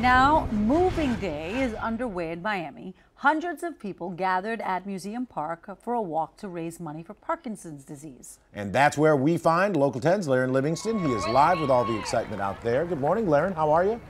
Now, moving day is underway in Miami. Hundreds of people gathered at Museum Park for a walk to raise money for Parkinson's disease. And that's where we find Local 10's Laren Livingston. He is live with all the excitement out there. Good morning, Laren. How are you?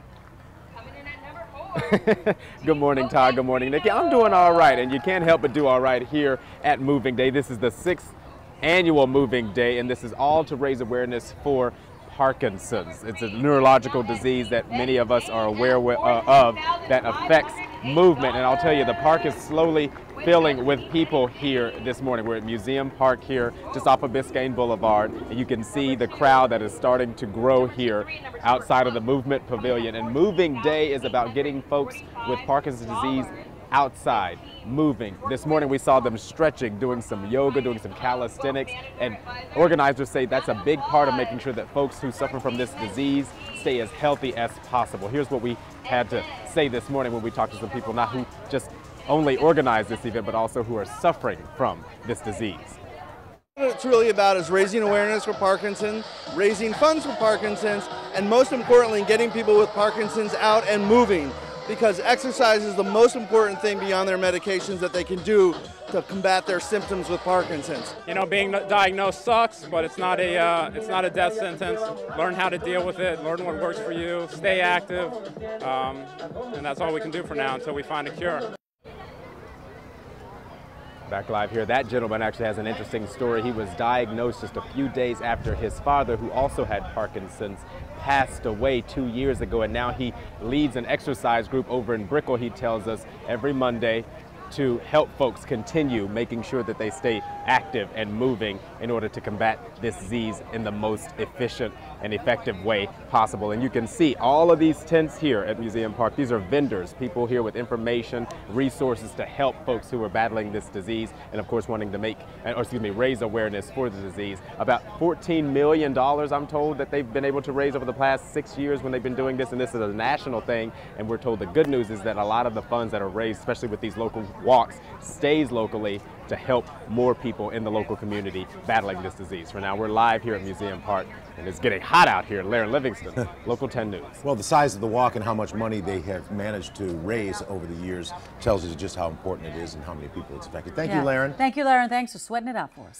Coming in at number 4. Good morning, Todd. Good morning, Nikki. I'm doing all right, and you can't help but do all right here at Moving Day. This is the 6th annual Moving Day, and this is all to raise awareness for Parkinson's. It's a neurological disease that many of us are aware of that affects movement. And I'll tell you, the park is slowly filling with people here this morning. We're at Museum Park here, just off of Biscayne Boulevard, and you can see the crowd that is starting to grow here outside of the Movement Pavilion. And Moving Day is about getting folks with Parkinson's disease outside, moving. This morning we saw them stretching, doing some yoga, doing some calisthenics, and organizers say that's a big part of making sure that folks who suffer from this disease stay as healthy as possible. Here's what we had to say this morning when we talked to some people, not who just only organized this event, but also who are suffering from this disease. What it's really about is raising awareness for Parkinson's, raising funds for Parkinson's, and most importantly, getting people with Parkinson's out and moving, because exercise is the most important thing beyond their medications that they can do to combat their symptoms with Parkinson's. You know, being diagnosed sucks, but it's not a death sentence. Learn how to deal with it, learn what works for you, stay active, and that's all we can do for now until we find a cure. Back live here, that gentleman actually has an interesting story. He was diagnosed just a few days after his father, who also had Parkinson's, passed away 2 years ago, and now he leads an exercise group over in Brickell, he tells us, every Monday to help folks continue making sure that they stay active and moving in order to combat this disease in the most efficient and effective way possible. And you can see all of these tents here at Museum Park. These are vendors, people here with information, resources to help folks who are battling this disease, and of course wanting to raise awareness for the disease. About $14 million, I'm told, that they've been able to raise over the past 6 years when they've been doing this, and this is a national thing. And we're told the good news is that a lot of the funds that are raised, especially with these local walks, stays locally to help more people in the local community battling this disease. For now, we're live here at Museum Park, and it's getting hot out here. Laren Livingston, Local 10 News. Well, the size of the walk and how much money they have managed to raise over the years tells us just how important it is and how many people it's affected. Thank you, Laren. Thank you, Laren. Thanks for sweating it out for us.